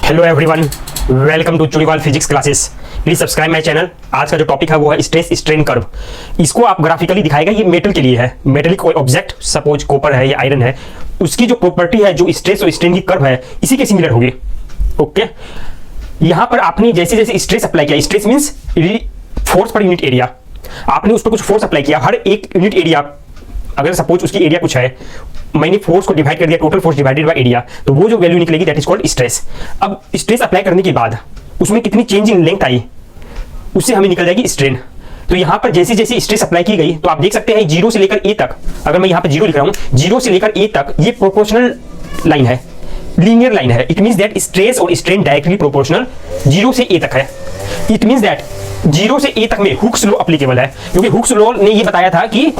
Hello everyone, welcome to Chudiwal physics classes. Please subscribe my channel. आज का जो topic है वो है स्ट्रेस स्ट्रेन कर्व। इसको आप ग्राफिकली दिखाएगा। ये मेटल के लिए है। मेटल कोई ऑब्जेक्ट, सपोज कॉपर है या आयरन है, उसकी जो प्रॉपर्टी है, जो स्ट्रेस और स्ट्रेन की कर्व है, इसी के सिमिलर होगी। ओके, यहां पर आपने जैसे जैसे स्ट्रेस अप्लाई किया, stress means force per unit area, आपने उस पर कुछ फोर्स अप्लाई किया। हर एक यूनिट एरिया, अगर सपोज उसकी एरिया कुछ है, मैंने फोर्स को डिवाइड कर दिया, total force divided by area, तो वो जो वैल्यू निकलेगी दैट इज कॉल्ड स्ट्रेस। अब स्ट्रेस अप्लाई करने के बाद उसमें कितनी चेंज इन लेंथ आई, उससे हमें निकल जाएगी स्ट्रेन। तो यहां पर जैसे जैसे स्ट्रेस अप्लाई की गई, तो आप देख सकते हैं 0 से लेकर ए तक, अगर मैं यहां पर 0 लिख रहा हूं, 0 से लेकर ए तक ये प्रोपोर्शनल लाइन है, लीनियर लाइन है। इट मींस दैट स्ट्रेस और स्ट्रेन डायरेक्टली प्रोपोर्शनल 0 से ए तक है। इट मींस दैट 0 से ए तक में हुक्स लॉ एप्लीकेबल है, क्योंकि हुक्स लॉ ने ये बताया था कि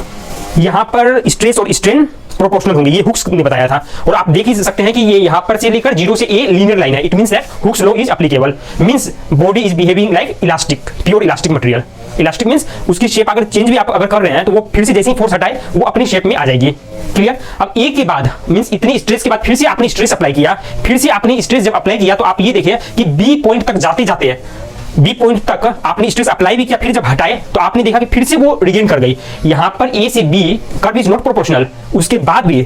यहां पर स्ट्रेस और स्ट्रेन प्रोपोर्शनल होंगे। ये हुक्स ने बताया था, और आप देख ही सकते हैं कि ये यहां पर से लेकर 0 से ए लीनियर लाइन है। It means that Hooke's law is applicable. Means body is behaving like elastic, pure elastic material. Elastic means उसकी शेप अगर चेंज भी आप अगर कर रहे हैं, तो वो फिर से जैसे ही फोर्स हटाए वो अपनी शेप में आ जाएगी। क्लियर। अब ए के बाद मींस इतनी स्ट्रेस के बाद फिर से आपने स्ट्रेस अप्लाई किया, फिर से आपने स्ट्रेस जब अप्लाई किया, तो आप ये देखिए कि बी पॉइंट तक जाते जाते बी पॉइंट तक आपने स्ट्रेस अप्लाई भी किया, फिर जब हटाए तो आपने देखा कि फिर से वो रिगेन कर गई। यहां पर ए से B curve is not proportional. उसके बाद भी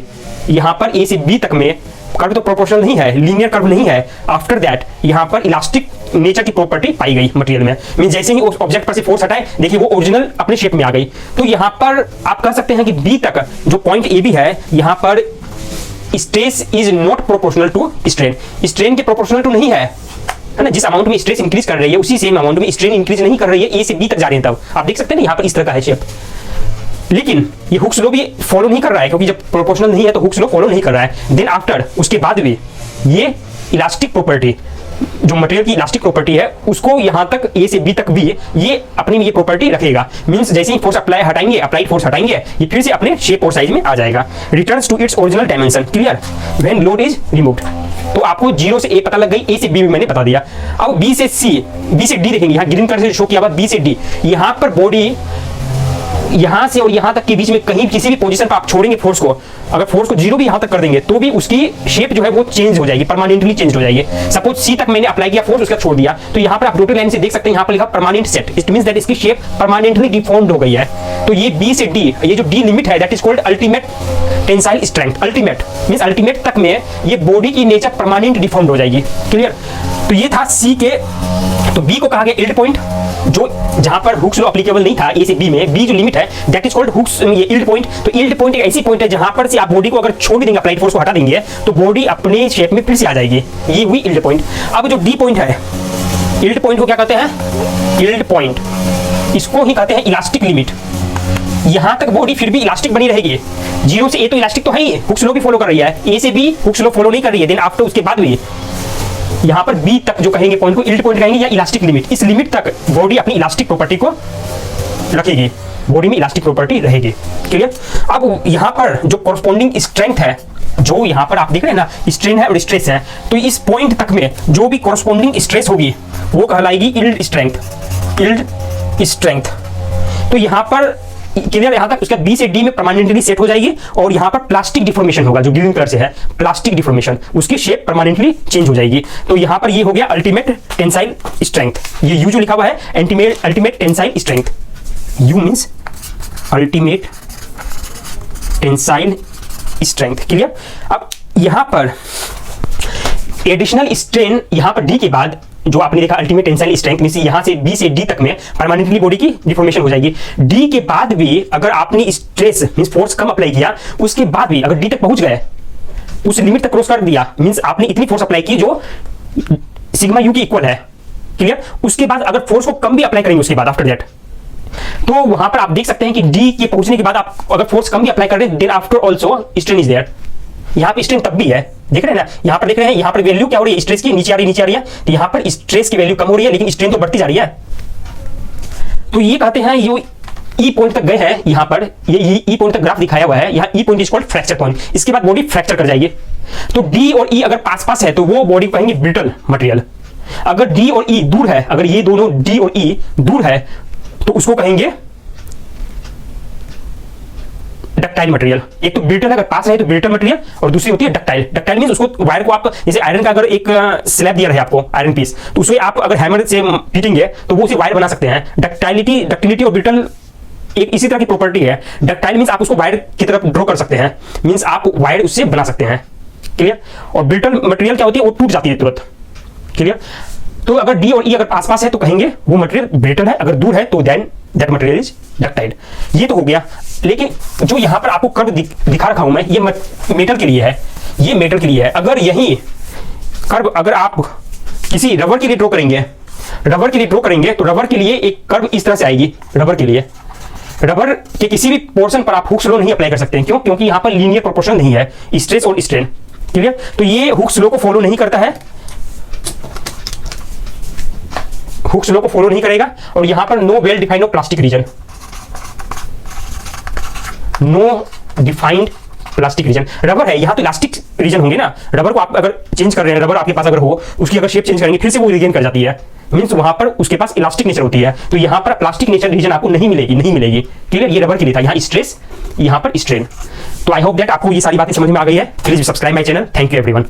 यहां पर ए से बी तक में कर्व तो प्रोपोर्शनल नहीं है, लीनियर कर्व नहीं है। आफ्टर दैट यहां पर इलास्टिक नेचर की प्रॉपर्टी पाई गई मटेरियल में। मीन जैसे ही उस ऑब्जेक्ट पर से फोर्स हटाए, देखिए वो ओरिजिनल अपने शेप में आ गई। तो यहां पर आप कह सकते हैं कि बी तक जो पॉइंट ए बी है, यहां पर stress is not proportional to strain. Strain के प्रोपोर्शनल टू नहीं है ना। जिस अमाउंट में स्ट्रेस इंक्रीज कर रही है, उसी सेम अमाउंट में स्ट्रेन इंक्रीज नहीं कर रही है। ए से बी तक जा रहे हैं, तब आप देख सकते हैं यहाँ पर इस तरह का है शेप। लेकिन ये हुक्स लॉ भी फॉलो नहीं कर रहा है, क्योंकि जब प्रोपोर्शनल नहीं है तो हुक्स लॉ फॉलो नहीं कर रहा है। देन आफ्टर उसके बाद भी ये इलास्टिक प्रॉपर्टी, जो मटेरियल की इलास्टिक प्रॉपर्टी है, उसको यहां तक ए से बी तक भी ये अपनी ये प्रॉपर्टी रखेगा। मींस जैसे ही फोर्स अप्लाई हटाएंगे, अप्लाइड फोर्स हटाएंगे, ये फिर से अपने शेप और साइज में आ जाएगा। Returns to its original dimension. Clear. When load is removed. तो आपको 0 से ए पता लग गई, ए से बी भी मैंने बता दिया। अब बी से सी, बी से डी देखेंगे। यहाँ ग्रीन कलर से शो किया हुआ बी से डी, यहां पर बॉडी यहां से और यहां तक के बीच में कहीं किसी भी पोजीशन पर आप छोड़ेंगे फोर्स को, अगर फोर्स को 0 भी यहां तक कर देंगे, तो भी उसकी शेप जो है वो चेंज हो जाएगी, परमानेंटली चेंज हो जाएगी। सपोज सी तक मैंने अप्लाई किया फोर्स, उसका छोड़ दिया, तो यहां पर आप डॉटेड लाइन से देख सकते हैं, यहां पर लिखा permanent set. It means that इसकी शेप परमानेंटली डिफॉर्म्ड हो गई है। तो ये बी से डी, ये जो डी लिमिट है, that is called ultimate tensile strength. Ultimate means ultimate तक में ये बॉडी की नेचर परमानेंट डिफॉर्म्ड हो जाएगी। क्लियर। तो ये था सी के। तो बी को कहा गया यील्ड पॉइंट, जो जहां पर हुक्स लॉ एप्लीकेबल नहीं था ए से बी में, बी जो लिमिट है दैट इज कॉल्ड हुक्स ये यील्ड पॉइंट। तो यील्ड पॉइंट एक ऐसी पॉइंट है जहां पर से आप बॉडी को अगर छोड़ भी देंगे, अप्लाइड फोर्स को हटा देंगे, तो बॉडी अपने शेप में फिर से आ जाएगी। ये हुई यील्ड पॉइंट। अब जो डी पॉइंट है, यील्ड पॉइंट को क्या कहते हैं? Yield point. इसको ही कहते हैं इलास्टिक लिमिट। यहां तक बॉडी फिर भी इलास्टिक बनी रहेगी। 0 से ए तो इलास्टिक तो है ही, हुक्स लॉ भी फॉलो कर रही है। ए से बी हुक्स लॉ फॉलो नहीं कर रही है। देन आफ्टर उसके बाद भी यहां पर बी तक जो कहेंगे पॉइंट को यील्ड पॉइंट कहेंगे, या इलास्टिक लिमिट। इस लिमिट तक बॉडी अपनी इलास्टिक प्रॉपर्टी को रखेगी, बॉडी में इलास्टिक प्रॉपर्टी रहेगी। क्लियर। अब यहां पर जो कॉरस्पॉन्डिंग स्ट्रेंथ है, जो यहां पर आप देख रहे हैं ना, स्ट्रेन है और स्ट्रेस है, तो इस पॉइंट तक में जो भी कॉरस्पॉन्डिंग स्ट्रेस होगी वो कहलाएगी यील्ड स्ट्रेंथ। Yield strength. तो यहां पर क्लियर, यहां तक उसका बी से डी में परमानेंटली सेट हो जाएगी, और यहां पर प्लास्टिक डिफॉर्मेशन होगा, जो ग्रीन कलर से है, प्लास्टिक डिफॉर्मेशन, उसकी शेप परमानेंटली चेंज हो जाएगी। तो यहां पर ये हो गया अल्टीमेट टेंसाइल स्ट्रेंथ। ये यू जो लिखा हुआ है ultimate tensile strength. You means ultimate tensile strength. Clear. अब यहां पर एडिशनल स्ट्रेन, यहां पर डी के बाद जो आपने देखा अल्टीमेट टेंसाइल स्ट्रेंथ, मींस यहां से बी से डी तक में परमानेंटली बॉडी की डिफॉर्मेशन हो जाएगी। डी के बाद भी अगर आपने स्ट्रेस मींस फोर्स कम अप्लाई किया, उसके बाद भी अगर डी तक पहुंच गए, उस लिमिट तक क्रॉस कर दिया, मींस आपने इतनी फोर्स अप्लाई की जो सिग्मा यू की इक्वल है। क्लियर। उसके बाद अगर फोर्स को कम भी अप्लाई करेंगे उसके बाद आफ्टर दैट, तो वहां पर आप देख सकते हैं कि डी के पहुंचने के बाद आप अगर फोर्स कम भी अप्लाई कर रहे हैं, then after also strain is there. यहां पे स्ट्रेन तब भी है, देख रहे हैं ना, यहां पर देख रहे हैं, यहां पर वैल्यू क्या हो रही है स्ट्रेस की, नीचे आ रही है। तो यहां पर स्ट्रेस की वैल्यू कम हो रही है, लेकिन स्ट्रेन तो बढ़ती जा रही है। तो ये कहते हैं ये ई पॉइंट तक गए हैं, यहां पर ये ई पॉइंट तक ग्राफ दिखाया हुआ है। यहां ई point is called fracture point. इसके बाद बॉडी फ्रैक्चर कर जाएगी। तो डी और ई अगर पास पास है, तो वो बॉडी को कहेंगे ब्रिटल मटेरियल। अगर डी और ई दूर है, अगर ये दोनों डी और ई दूर है, तो उसको कहेंगे डक्टाइल मटेरियल। एक तो ब्रिटल अगर पास रहे तो ब्रिटल मटेरियल, और दूसरी होती है डक्टाइल। डक्टाइल मींस उसको वायर को आप जैसे आयरन का अगर एक स्लैब दिया रहे आपको आयरन पीस, तो उसमें आप अगर हैमर से पीटेंगे तो वो उसे वायर बना सकते हैं। डक्टिलिटी और ब्रिटल एक इसी तरह की प्रॉपर्टी है। डक्टाइल मींस आप उसको वायर की तरफ ड्रॉ कर सकते हैं, मींस आप वायर उससे बना सकते हैं। क्लियर। और ब्रिटल मटेरियल क्या होती है, वो टूट जाती है तुरंत। क्लियर। तो अगर डी और ई अगर आसपास है तो कहेंगे वो मटेरियल ब्रिटल है, अगर दूर है तो then that material is ductile. ये तो हो गया। लेकिन जो यहां पर आपको कर्व दिखा रखा हूं मैं, ये मेटल के लिए है, ये मेटल के लिए है। अगर यही कर्व अगर आप किसी रबर के लिए ड्रॉ करेंगे, तो रबर के लिए एक कर्व इस तरह से आएगी। रबर के लिए, रबर के किसी भी पोर्शन पर आप हुक्स लॉ नहीं अप्लाई कर सकते हैं। क्यों? क्योंकि यहां पर लीनियर प्रोपोर्शन नहीं है, स्ट्रेस और स्ट्रेन। क्लियर। तो ये हुक्स लॉ को फॉलो नहीं करता है, हुक्स लॉ को फॉलो नहीं करेगा। और यहां पर no well defined plastic region, no defined plastic region. Rubber है, यहां तो इलास्टिक रीजन होंगे ना। रबर को आप अगर चेंज कर रहे हैं, रबर आपके पास अगर हो, उसकी अगर शेप चेंज करेंगे फिर से वो रिगेन कर जाती है, मींस वहां पर उसके पास इलास्टिक नेचर होती है। तो यहां पर प्लास्टिक नेचर रीजन आपको नहीं मिलेगी। क्लियर। ये रबर के लिए था, यहां स्ट्रेस, यहां पर स्ट्रेन। तो आई होप दैट आपको ये सारी बातें समझ में आ गई है। Please subscribe my channel. Thank you everyone.